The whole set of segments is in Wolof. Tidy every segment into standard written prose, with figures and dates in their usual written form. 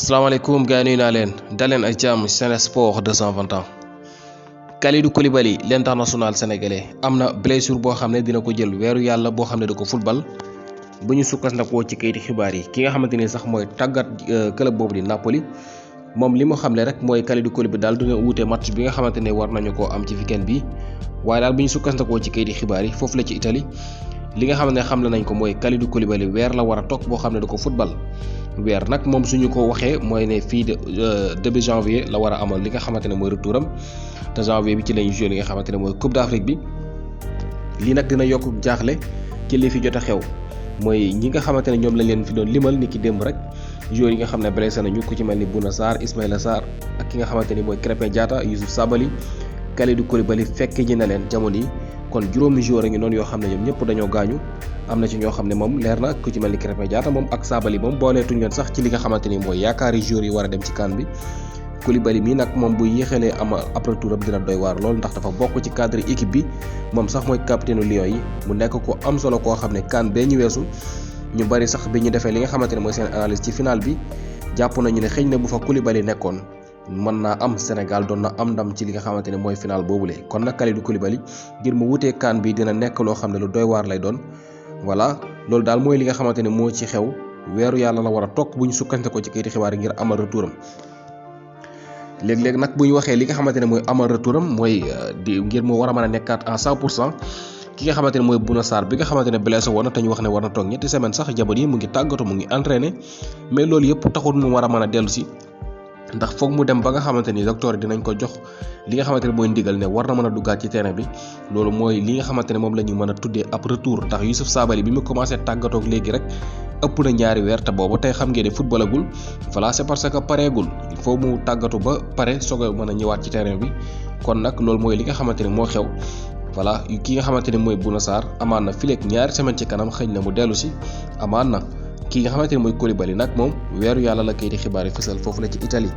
salaamaaleykum gars yi nuyu naa leen daleen ak jàmm Sen Sport 221 Kalidou Koulibaly l'international sénégalais am na blessure boo xam ne dina ko jël weeru yàlla boo xam ne da ko football bu ñu sukkandikoo ci kayiti xibaar yi ki nga xamante ni sax mooy tàggat club boobu di Napoli moom li mu xamle rek mooy Kalidou Koulibaly daal dina wuute match bi nga xamante ne war nañu koo am ci weekend bi waaye daal bu ñu sukkandikoo ci kayiti xibaar yi foofu la ci Italie li nga xam ne xamle nañ ko mooy Kalidou Koulibaly weer la war a toog boo xam ne da ko football weer nag moom suñu ko waxee mooy ne fii de début janvier la war a amal li nga xamante ne mooy retouram te janvier bi ci lañu joué li nga xamante ne mooy Coupe d'Afrique bi lii nag dina yokk jaaxle ci li fi jot a xew mooy ñi nga xamante ne ñoom lañ leen fi doon limal ni ki démb rek joueurs yi nga xam ne blessé nañu ku ci mel ni Bouna Sarr Ismaïla Sarr ak ki nga xamante ni mooy Krépin Diatta Youssouf Sabaly Kalidou Koulibaly fekk ji na leen jamono yi kon juróomi joueur a ngi noonu yoo xam ne ñoom ñëpp dañoo gaañu am na ci ñoo xam ne moom leer na ku ci mel ni Krépin Diatta moom ak Sabaly moom booleetuñ leen sax ci li nga xamante ni mooy yaakaari joueurs yi war a dem ci CAN bi Koulibaly mii nag moom bu yéexalee am après touram dina doy waar lool ndax dafa bokk ci cadre équipe bi moom sax mooy capitaine Lions yi mu nekk ko am solo koo xam ne CAN bee ñu weesu ñu bari sax bi ñu defee li nga xamante ne mooy seen analyse ci final bi jàpp nañu ne xëy na bu fa Koulibaly nekkoon mën naa am Sénégal doon na am ndam ci li nga xamante ne mooy final boobule kon nag Kalidou Koulibaly ngir mu wutee CAN bi dina nekk loo xam ne lu doy waar lay doon voilà loolu daal mooy li nga xamante ne moo ci xew weeru yàlla la war a toog bu ñu sukkante ko ci kayiti xibaar yi ngir amal retouram léeg-léeg nag bu ñu waxee li nga xamante ne mooy amal retouram mooy di ngir mu war a mën a nekkaat à 100% ki nga xamante ne mooy Bouna Sarr bi nga xamante ne blessé woon na te ñu wax ne war na toog ñetti semaine sax jamono yi mu ngi tàggatu mu ngi entraîné mais loolu yëpp taxul mu war a mën a dellu si ndax foog mu dem ba nga xamante ni docteur yi dinañ ko jox li nga xamante ne mooy ndigal ne war na mën a duggaat ci terrain bi loolu mooy li nga xamante ne moom la ñu mën a tuddee ab retour ndax Youssouf Sabaly bi mu commencé tàggatoog léegi rek ëpp na ñaari weer te boobu tey xam ngeen ne footballagul voilà c'est parce que pareegul il faut mu tàggatu ba pare soog a mën a ñëwaat ci terrain bi kon nag loolu mooy li nga xamante ne moo xew voilà ki nga xamante ne mooy Bouna Sarr amaan na fileeg ñaari semaine ci kanam xëy na mu dellu si amaan na ki nga xamante ne mooy Koulibaly nag moom weeru yàlla la kayiti xibaar yi fësal foofu la ci Italie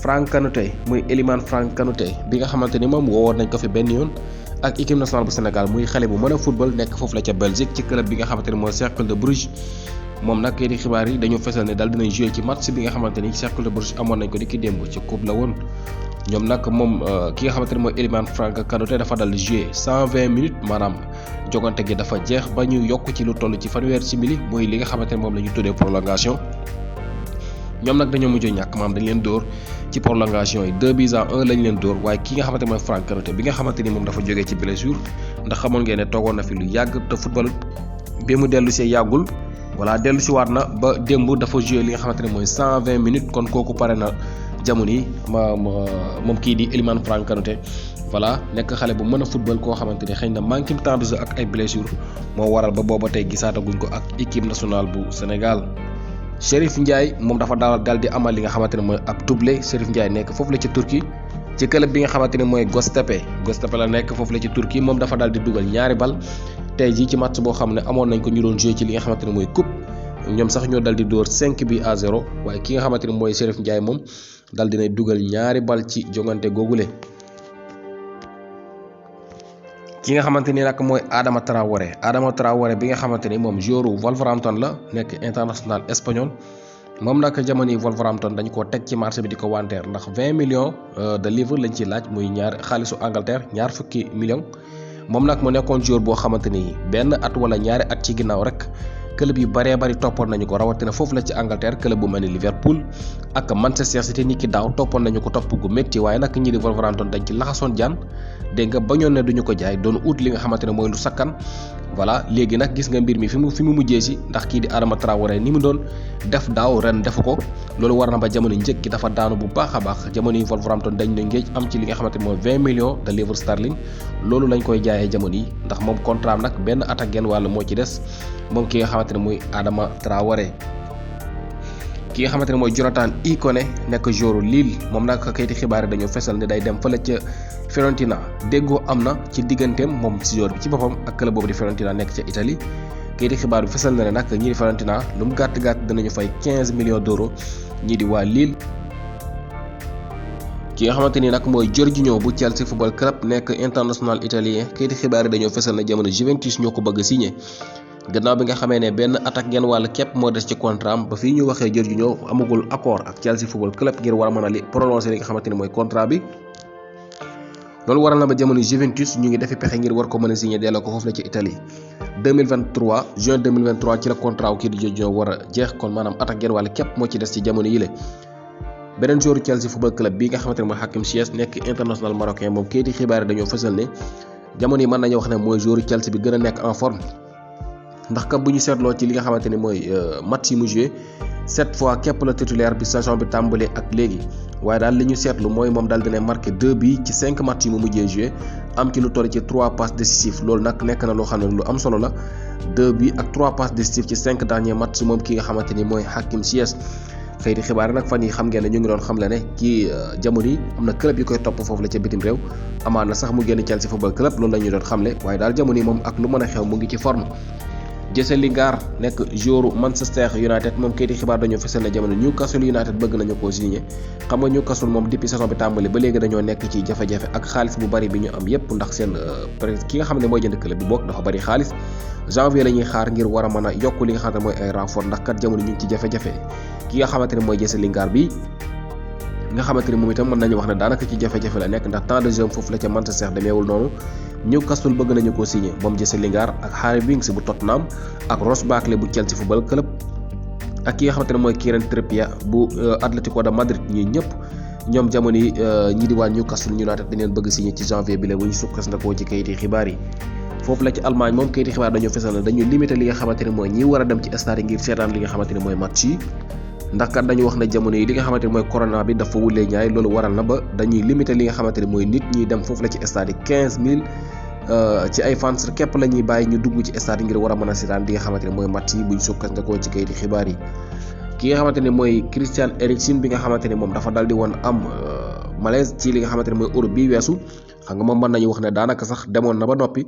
Franck Kanouté muy Elimane Franck Kanouté bi nga xamante ni moom woowoon nañ ko fi benn yoon ak équipe nationale bu Sénégal muy xale bu mën a football nekk foofu la ca Belgique ci club bi nga xamante ne mooy Cercle de Bruges moom nag kayiti xibaar yi dañu fësal ne daal dinañ joué ci match bi nga xamante ni Cercle de Bruges amoon nañ ko di ki démb ci coupe la woon ñoom nag moom ki nga xamante ne mooy Elimane Franck Kanouté dafa dal di joué 120 minutes maanaam jogante gi dafa jeex ba ñu yokk ci lu toll ci fanweer simili mooy li nga xamante ne moom la ñu tuddee prolongation ñoom nag dañoo mujj ñàkk maanaam dañ leen dóor ci prolongation yi 2-1 lañ leen dóor waaye ki nga xamante ne mooy Franck Kanouté bi nga xamante ni moom dafa jógee ci blessure ndax xamoon ngeen ne toogoon na fi lu yàgg te football bi mu dellu see yàggul voilà dellu si waat na ba démb dafa joué li nga xamante ne mooy 120 minutes kon kooku pare na jamono yi moom kii di Elimane Franck Kanouté voilà nekk xale bu mën a football koo xamante ni xëy na manque temps de jeu ak ay blessure moo waral ba booba tey gisaataguñ ko ak équipe nationale bu Sénégal. Chérif Ndiaye moom dafa daal di amal li nga xamante ne mooy ab doublé Chérif Ndiaye nekk foofu la ci Turquie ci club bi nga xamante ne mooy Göztepe la nekk foofu la ci Turquie moom dafa daal di dugal ñaari bal tey jii ci match boo xam ne amoon nañ ko ñu doon joué ci li nga xamante ne mooy coupe ñoom sax ñoo dal di dóor 5-0 waaye ki nga xamante ne mooy Chérif Ndiaye moom dal dinay dugal ñaari bal ci jongante googule ki nga xamante ni nag mooy Adama Traoré bi nga xamante ni moom joueur Wolverhampton la nekk international espagnol moom nag jamono yi Wolverhampton dañ koo teg ci marché bi di ko wanteer ndax 20 millions de livres lañ ci laaj muy xaalisu Angleterre ñaar fukki millions moom nag mu nekkoon joueur boo xamante ni benn at wala ñaari at ci ginnaaw rek club yu bëree bëri toppoon nañu ko rawatina foofu la ci Angleterre club bu mel ni Liverpool ak Manchester City ni ki daaw toppoon nañu ko topp gu métti waaye nag ñi di Wolverhampton dañ ci laxasoon jaan dégg nga bañoon ne duñu ko jaay doon ut li nga xamante ne mooy lu sakkan voilà léegi nag gis nga mbir mi fi mu mujjee si ndax kii di Adama Traoré ni mu doon def daaw ren defu ko loolu war na ba jamono njëkk gi dafa daanu bu baax a baax jamono yi Wolverhampton dañ ne ngéej am ci li nga xamante ne mooy 20 millions de livres sterling loolu lañ koy jaayee jamono yi ndax moom contrat am nag benn at ak genn wàll moo ci des moom ki nga xamante ne mooy Adama Traoré ki nga xamante ne mooy Jonathan Ikone nekk joueur Lille moom nag kayiti xibaar yi dañoo fesal ne day dem fële ca Fiorentina déggoo am na ci digganteem moom si joueur bi ci boppam ak club boobu di Fiorentina nekk ca Italie kayiti xibaar bi fesal na ne nag ñii di Fiorentina lu mu gàtt dinañu fay 15 millions d'euros ñii di waa Lille. ki nga xamante ni nag mooy Jorginho bu Chelsea football club nekk international italien kayiti xibaar yi dañoo fesal na jamono Juventus ñoo ko bëgg a signé gannaaw bi nga xamee ne benn at ak genn wàll képp moo des ci contrat am ba fii ñu waxee Jorginho amagul accord ak Chelsea Football Club ngir war a mën a prolonger li nga xamante ni mooy contrat bi. loolu waral na ba jamono Juventus ñu ngi defi pexe ngir war ko mën a signé delloo ko foofu la ci Italie 2023 juin 2023 ci la contrat wu kii di Jorginho war a jeex kon maanaam at ak genn wàll képp moo ci des ci jamono yile. beneen joueur Chelsea Football Club bi nga xamante ne mooy Hakim Ziyech nekk international marocain moom kayiti xibaar yi dañoo fësal ne jamono yi mën nañu wax ne mooy joueur Chelsea bi gën a nekk en forme ndax kat bu ñu seetloo ci li nga xamante ni mooy match yi mu joué 7 fois képp la titulaire bi saison bi tàmbalee ak léegi waaye daal li ñu seetlu mooy moom daal dina marqué 2 bi ci 5 match yi mu mujjee joué am ci lu toll ci 3 passes décisives loolu nag nekk na loo xam ne lu am solo la 2 bi ak 3 passes décisives ci 5 derniers matchs moom ki nga xamante ni mooy Hakim Ziyech. xëyti xibaar yi nag fan yi xam ngeen ne ñu ngi doon xam le ne kii jamono yi am na club yi koy topp foofu la ca bitim réew amaan na sax mu génn Chelsea Football Club loolu la ñu doon xamle waaye daal jamono yi moom ak lu mën a xew mu ngi ci forme. Jesse Lingard nekk joueur Manchester United moom kayiti xibaar dañoo fësal ne jamono Newcastle United bëgg nañu koo signé xam nga Newcastle moom depuis saison bi tàmbali ba léegi dañoo nekk ci jafe-jafe ak xaalis bu bari bi ñu am yépp ndax seen ki nga xam ne mooy jënd club bi bokk dafa bari xaalis janvier la ñuy xaar ngir war a mën a yokk li nga xam ne mooy ay renfort ndax kat jamono ñu ngi ci jafe-jafe ki nga xamante ne mooy Jesse Lingard bi nga xamante ne moom itam mën nañu wax ne daanaka ci jafe-jafe la nekk ndax temps de jeu foofu la ca Manchester demeewul noonu Newcastle bëgg nañu ko signé moom Jesse Lingard ak Harry Winks bu Tottenham ak Ross Barkley bu Chelsea Football Club ak ki nga xamante ne mooy Kieran Trippier bu Atlético de Madrid ñii ñëpp ñoom jamono yi ñii di waa Newcastle United dañ leen bëgg signé ci janvier bi la bu ñu sukkandikoo ci kayiti xibaar yi. foofu la ci Allemagne moom kayiti xibaar dañoo fesal na dañu limité li nga xamante ne mooy ñi war a dem ci stade yi ngir seetaan li nga xamante ne mooy match yi ndax kat dañu wax ne jamono yi li nga xamante ne mooy corona bi dafa wulee ñaay loolu waral na ba dañuy limité li nga xamante ne mooy nit ñi dem foofu la ci stade yi 15000 ci ay fans képp la ñuy bàyyi ñu dugg ci stade yi ngir war a mën a seetaan li nga xamante ne mooy match yi buñ sukkandikoo ci kayiti xibaar yi. ki nga xamante ne mooy Christian Eriksen bi nga xamante ne moom dafa dal di woon am malaise ci li nga xamante ne mooy Europe bi weesu xam nga moom mën nañu wax ne daanaka sax demoon na ba noppi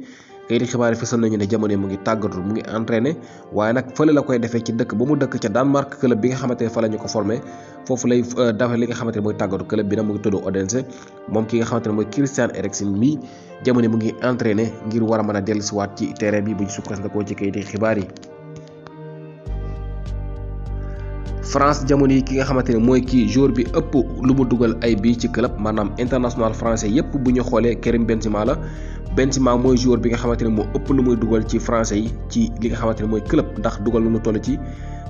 kayiti xibaar yi fësal nañu ne jamono mu ngi tàggatu mu ngi entraîné waaye nag fële la koy defee ci dëkk ba mu dëkk ca Danemark club bi nga xamante ne fa la ñu ko formé foofu lay dafa li nga xamante ne mooy tàggatu club bi nag mu ngi tudd Odense moom ki nga xamante ne mooy Christian Eriksen mi jamono mu ngi entraîné ngir war a mën a dellusiwaat ci terrain bi bu ñu sukkandikoo ci kayiti xibaar yi. France jamono yi ki nga xamante ne mooy kii joueur bi ëpp lu mu dugal ay bii ci club maanaam international français yépp bu ñu xoolee Karim Benzema la Benzema mooy joueur bi nga xamante ne moo ëpp lu muy dugal ci français yi ci li nga xamante ne mooy club ndax dugal lu mu toll ci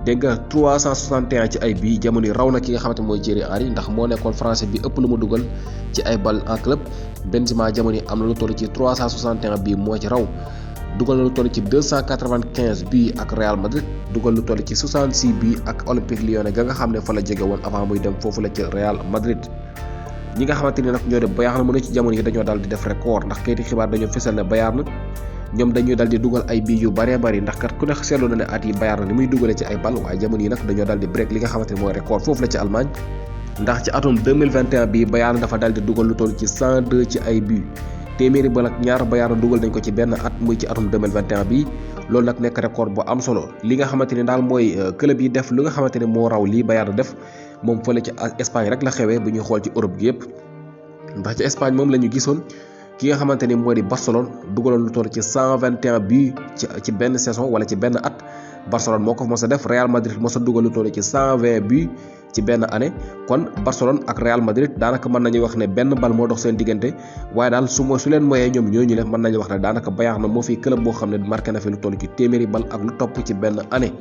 dégg nga 361 ci ay bii jamono yi raw na ki nga xamante ne mooy Thierry Henry ndax moo nekkoon français bi ëpp lu mu dugal ci ay bal en club Benzema jamono yi am na lu toll ci 361 bii moo ci raw dugal na lu toll ci 295 bii ak Real Madrid dugal lu toll ci 66 bii ak Olympique Lyonnais ga nga xam ne fa la jóge woon avant muy dem foofu la ci Real Madrid. ñi nga xamante ni nag ñoo de Bayern mu ne ci jamono yi dañoo daal di def record ndax kayiti xibaar dañoo fësal ne Bayern ñoom dañuy daal di dugal ay bii yu bëree bëri ndax kat ku ne seetlu na ne at yi Bayern ni muy dugalee ci ay bal waaye jamono yi nag dañoo daal di break li nga xamante ni mooy record foofu la ci Allemagne ndax ci atum 2021 bii Bayern dafa daal di dugal lu toll ci 102 ci ay bii téeméeri bal ak ñaar Bayern dugal nañ ko ci benn at muy ci atum 2021 bi loolu nag nekk record bu am solo li nga xamante ni daal mooy club yi def lu nga xamante ne moo raw lii Bayern def moom fële ci Espagne rek la xewee bu ñuy xool ci Europe gi yëpp ndax ci Espagne moom la ñu gisoon ki nga xamante ni moo di Barcelone dugaloon lu toll ci 121 buts ci benn saison wala ci benn at Barcelone moo ko mos a def Real Madrid mos a dugal lu toll ci 120 buts ci benn année kon Barcelone ak Real Madrid daanaka mën nañu wax ne benn bal moo dox seen diggante waaye daal su leen moyee ñoom ñooñu leen mën nañu wax ne daanaka Bayern na moo fi club boo xam ne marqué na fi lu toll ci téeméeri bal ak lu topp ci benn année.